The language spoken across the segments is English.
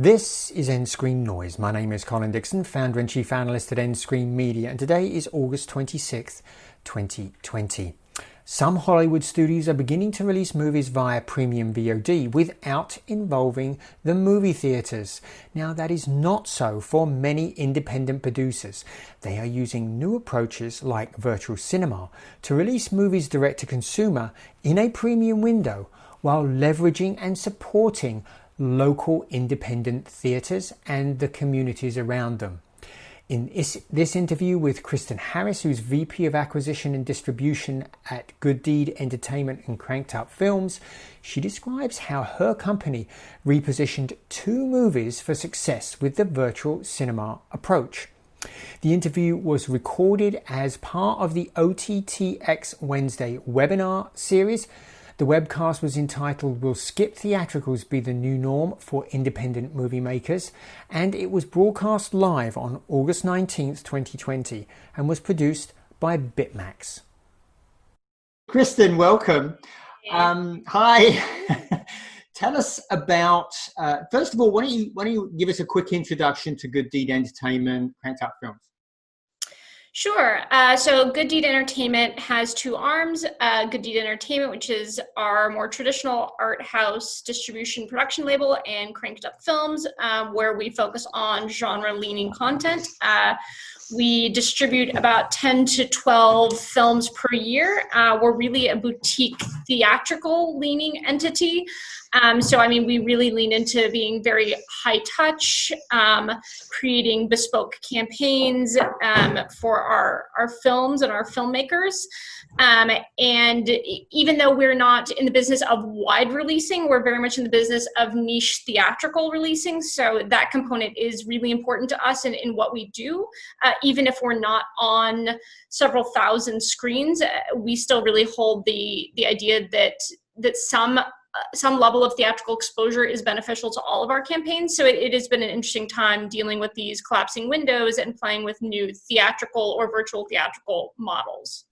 This is nScreenNoise. My name is Colin Dixon, founder and chief analyst at nScreen Media, and today is August 26th, 2020. Some Hollywood studios are beginning to release movies via premium VOD without involving the movie theaters. Now, that is not so for many independent producers. They are using new approaches like virtual cinema to release movies direct to consumer in a premium window while leveraging and supporting local independent theatres and the communities around them. In this interview with Kristen Harris, who's VP of Acquisition and Distribution at Good Deed Entertainment and Cranked Up Films, she describes how her company repositioned two movies for success with the virtual cinema approach. The interview was recorded as part of the OTT.X Wednesday webinar series. The webcast was entitled "Will Skip Theatricals Be the New Norm for Independent Movie Makers?" and it was broadcast live on August 19th, 2020 and was produced by Bitmax. Kristen, welcome. Hi. Tell us about, first of all, why don't you give us a quick introduction to Good Deed Entertainment, Cranked Up Films? Sure. So Good Deed Entertainment has two arms. Good Deed Entertainment, which is our more traditional art house distribution production label, and Cranked Up Films, where we focus on genre-leaning content. We distribute about 10 to 12 films per year. We're really a boutique theatrical-leaning entity. We really lean into being very high touch, creating bespoke campaigns for our films and our filmmakers. And even though we're not in the business of wide releasing, we're very much in the business of niche theatrical releasing. So that component is really important to us in what we do. Even if we're not on several thousand screens, we still really hold the idea that some level of theatrical exposure is beneficial to all of our campaigns. So it has been an interesting time dealing with these collapsing windows and playing with new theatrical or virtual theatrical models.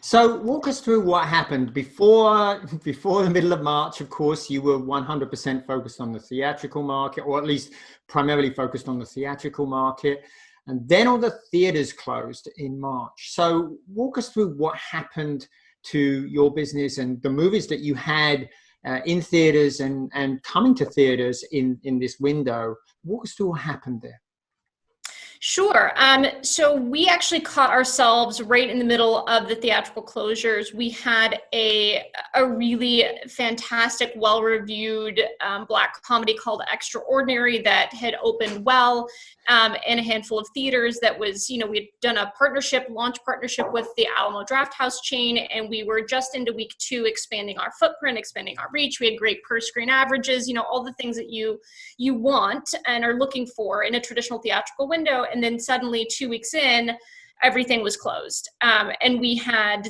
So walk us through what happened before the middle of March. Of course, you were 100% focused on the theatrical market, or at least primarily focused on the theatrical market. And then all the theaters closed in March. So walk us through what happened to your business and the movies that you had in theaters and coming to theaters in this window. Walk us through what happened there. Sure. So we actually caught ourselves right in the middle of the theatrical closures. We had a really fantastic, well-reviewed Black comedy called Extraordinary that had opened well in a handful of theaters. That was, we'd done a launch partnership with the Alamo Drafthouse chain, and we were just into week 2, expanding our footprint, expanding our reach. We had great per-screen averages, all the things that you want and are looking for in a traditional theatrical window. And then suddenly 2 weeks in, everything was closed. And we had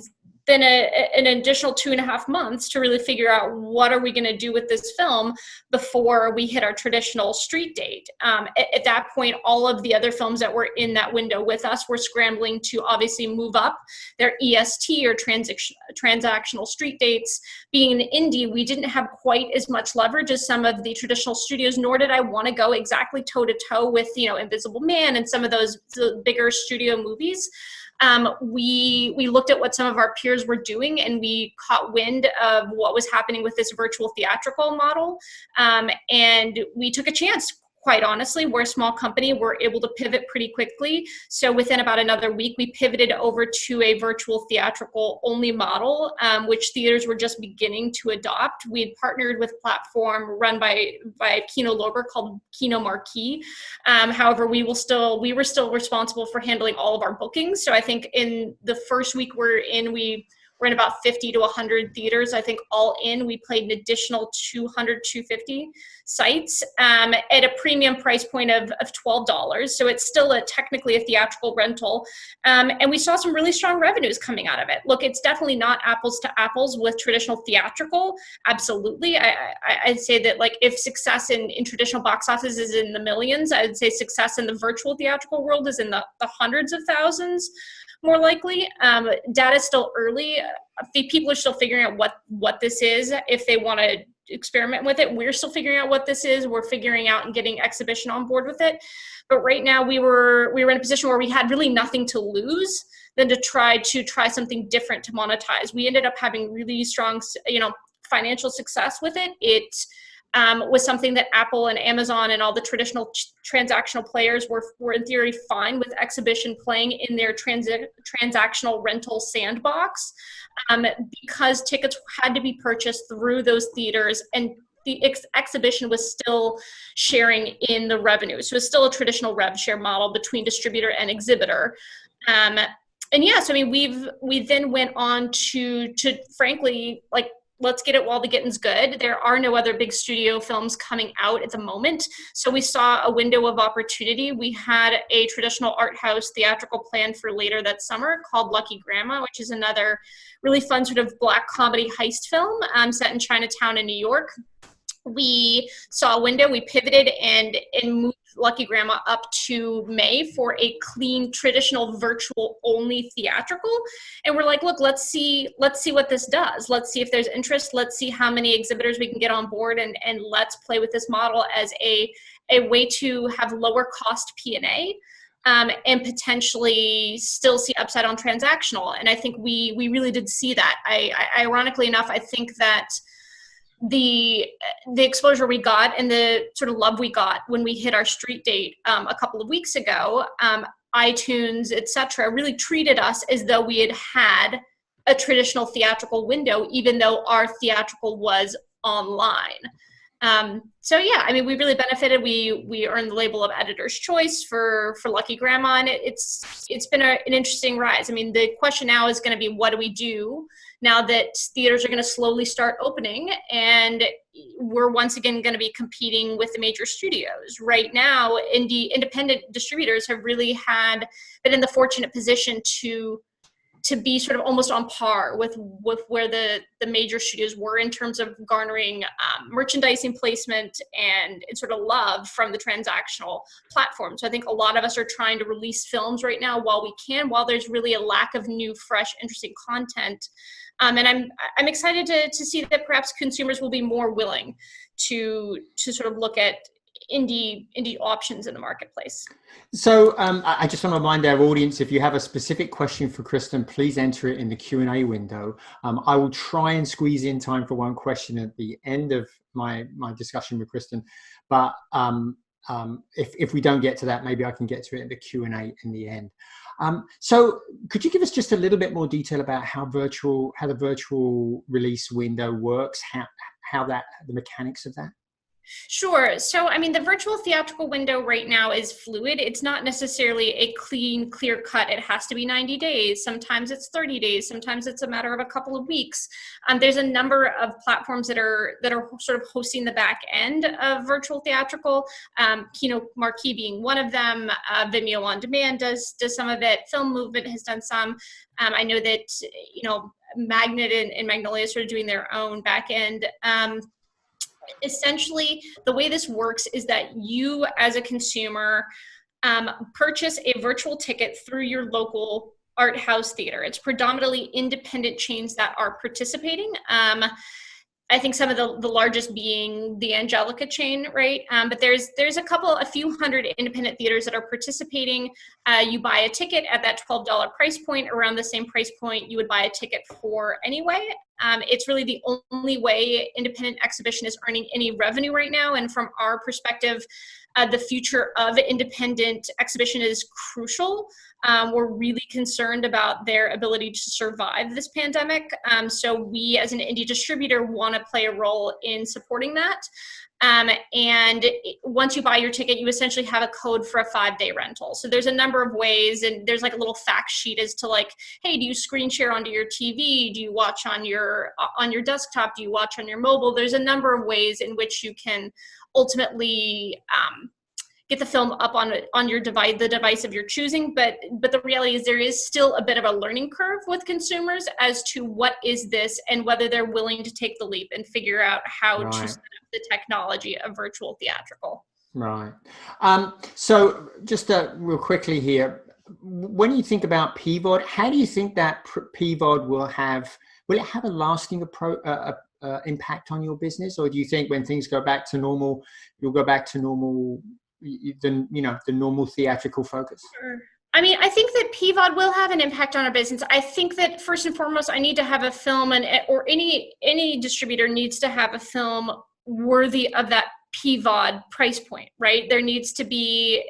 then an additional 2.5 months to really figure out what are we going to do with this film before we hit our traditional street date. At that point, all of the other films that were in that window with us were scrambling to obviously move up their EST or transactional street dates. Being an indie, we didn't have quite as much leverage as some of the traditional studios, nor did I want to go exactly toe-to-toe with, Invisible Man and some of those bigger studio movies. We looked at what some of our peers were doing, and we caught wind of what was happening with this virtual theatrical model. And we took a chance. Quite honestly, we're a small company. We're able to pivot pretty quickly. So within about another week, we pivoted over to a virtual theatrical only model, which theaters were just beginning to adopt. We had partnered with a platform run by Kino Lorber called Kino Marquee. However, we were still responsible for handling all of our bookings. So I think in the first week we're in about 50 to 100 theaters. I think all in, we played an additional 250 sites at a premium price point of $12. So it's still technically a theatrical rental. And we saw some really strong revenues coming out of it. Look, it's definitely not apples to apples with traditional theatrical. Absolutely. I'd say that if success in traditional box office is in the millions, I'd say success in the virtual theatrical world is in the hundreds of thousands. More likely. Data is still early. People are still figuring out what this is, if they want to experiment with it. We're still figuring out what this is. We're figuring out and getting exhibition on board with it. But right now we were in a position where we had really nothing to lose than to try something different to monetize. We ended up having really strong, financial success with it. It was something that Apple and Amazon and all the traditional transactional players were in theory fine with exhibition playing in their transactional rental sandbox, because tickets had to be purchased through those theaters, and the exhibition was still sharing in the revenue. So it's still a traditional rev share model between distributor and exhibitor. And yeah, so I mean, we then went on to frankly, like, let's get it while the getting's good. There are no other big studio films coming out at the moment. So we saw a window of opportunity. We had a traditional art house theatrical plan for later that summer called Lucky Grandma, which is another really fun sort of Black comedy heist film set in Chinatown in New York. We saw a window, we pivoted and moved Lucky Grandma up to May for a clean, traditional, virtual only theatrical. And we're like, look, let's see what this does. Let's see if there's interest. Let's see how many exhibitors we can get on board, and let's play with this model as a way to have lower cost P&A. And potentially still see upside on transactional. And I think we really did see that. Ironically enough, I think that the exposure we got and the sort of love we got when we hit our street date a couple of weeks ago, iTunes, etc., really treated us as though we had a traditional theatrical window, even though our theatrical was online. So yeah, I mean, we really benefited. We earned the label of Editor's Choice for Lucky Grandma, and it's been an interesting rise. I mean, the question now is going to be, what do we do now that theaters are going to slowly start opening, and we're once again going to be competing with the major studios. Right now, independent distributors have really been in the fortunate position to be sort of almost on par with where the major studios were in terms of garnering merchandising placement and sort of love from the transactional platform. So I think a lot of us are trying to release films right now while there's really a lack of new, fresh, interesting content. And I'm excited to see that perhaps consumers will be more willing to sort of look at indie options in the marketplace. So I just want to remind our audience, if you have a specific question for Kristen, please enter it in the Q&A window. I will try and squeeze in time for one question at the end of my discussion with Kristen, but if we don't get to that, maybe I can get to it in the Q&A in the end. So could you give us just a little bit more detail about how the virtual release window works, how the mechanics of that? Sure. So, I mean, the virtual theatrical window right now is fluid. It's not necessarily a clean, clear cut. It has to be 90 days. Sometimes it's 30 days. Sometimes it's a matter of a couple of weeks. There's a number of platforms that are sort of hosting the back end of virtual theatrical. Keynote Marquee being one of them. Vimeo On Demand does some of it. Film Movement has done some. I know that Magnet and Magnolia are sort of doing their own back end. Essentially, the way this works is that you, as a consumer, purchase a virtual ticket through your local art house theater. It's predominantly independent chains that are participating. I think some of the largest being the Angelica chain, right? But there's a few hundred independent theaters that are participating. You buy a ticket at that $12 price point, around the same price point you would buy a ticket for anyway. It's really the only way independent exhibition is earning any revenue right now. And from our perspective, the future of independent exhibition is crucial. We're really concerned about their ability to survive this pandemic. So we, as an indie distributor, want to play a role in supporting that. And once you buy your ticket, you essentially have a code for a 5-day rental. So there's a number of ways, and there's like a little fact sheet as to like, hey, do you screen share onto your TV? Do you watch on your desktop? Do you watch on your mobile? There's a number of ways in which you can ultimately get the film up on your device, the device of your choosing. But the reality is there is still a bit of a learning curve with consumers as to what is this and whether they're willing to take the leap and figure out how to set up the technology of virtual theatrical. Right. So just real quickly here, when you think about PVOD, how do you think that PVOD will it have a lasting impact on your business, or do you think when things go back to normal, you'll go back to normal, the normal theatrical focus? Sure. I mean, I think that PVOD will have an impact on our business. I think that first and foremost, I need to have a film, or any distributor needs to have a film worthy of that PVOD price point, right? There needs to be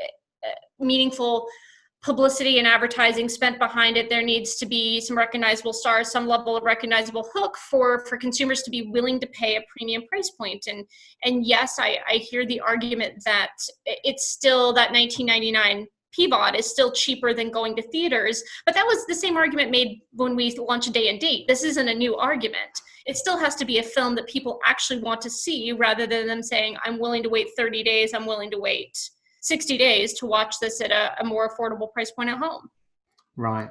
meaningful publicity and advertising spent behind it. There needs to be some recognizable stars, some level of recognizable hook for consumers to be willing to pay a premium price point. And yes, I hear the argument that it's still that $19.99 PVOD is still cheaper than going to theaters, but that was the same argument made when we launched A Day and Date. This isn't a new argument. It still has to be a film that people actually want to see, rather than them saying, I'm willing to wait 30 days, I'm willing to wait 60 days to watch this at a more affordable price point at home. Right.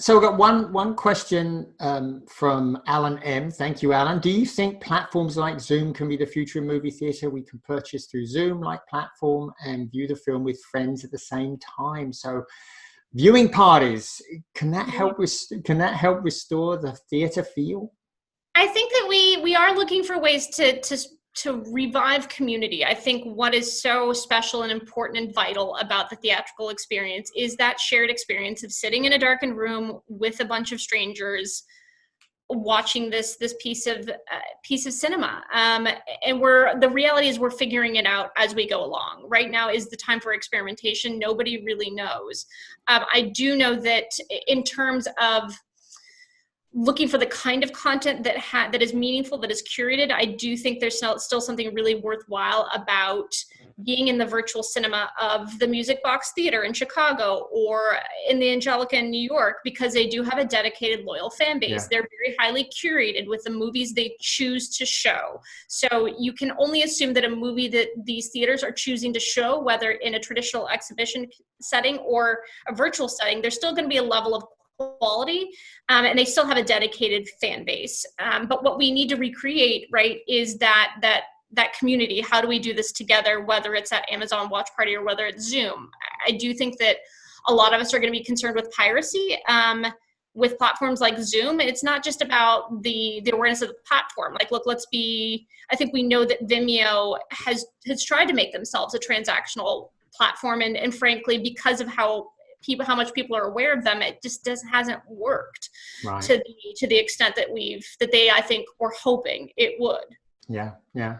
So we've got one question from Alan M. Thank you, Alan. Do you think platforms like Zoom can be the future of movie theatre? We can purchase through Zoom-like platform and view the film with friends at the same time. So viewing parties, can that help restore the theatre feel? I think that we are looking for ways to revive community. I think what is so special and important and vital about the theatrical experience is that shared experience of sitting in a darkened room with a bunch of strangers watching this piece of cinema. And the reality is we're figuring it out as we go along. Right now is the time for experimentation. Nobody really knows. I do know that in terms of looking for the kind of content that is meaningful, that is curated, I do think there's still something really worthwhile about being in the virtual cinema of the Music Box Theater in Chicago or in the Angelica in New York, because they do have a dedicated, loyal fan base. Yeah. They're very highly curated with the movies they choose to show. So you can only assume that a movie that these theaters are choosing to show, whether in a traditional exhibition setting or a virtual setting, there's still going to be a level of quality, and they still have a dedicated fan base. But what we need to recreate, right, is that community. How do we do this together, whether it's at Amazon Watch Party or whether it's Zoom? I do think that a lot of us are going to be concerned with piracy. With platforms like Zoom, it's not just about the awareness of the platform. Like, look, I think we know that Vimeo has tried to make themselves a transactional platform, and frankly, because of how much people are aware of them, it just hasn't worked right. to the extent that they, I think, were hoping it would. Yeah.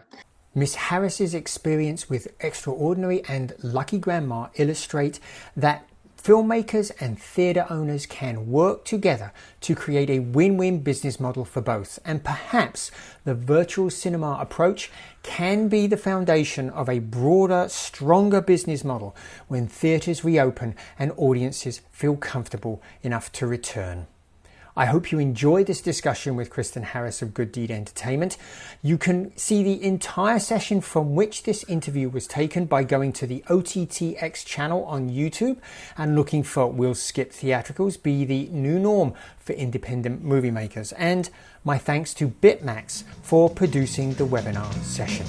Miss Harris's experience with Extraordinary and Lucky Grandma illustrate that filmmakers and theatre owners can work together to create a win-win business model for both. And perhaps the virtual cinema approach can be the foundation of a broader, stronger business model when theatres reopen and audiences feel comfortable enough to return. I hope you enjoyed this discussion with Kristen Harris of Good Deed Entertainment. You can see the entire session from which this interview was taken by going to the OTT.X channel on YouTube and looking for Will Skip Theatricals Be the New Norm for Independent Movie Makers. And my thanks to BitMax for producing the webinar session.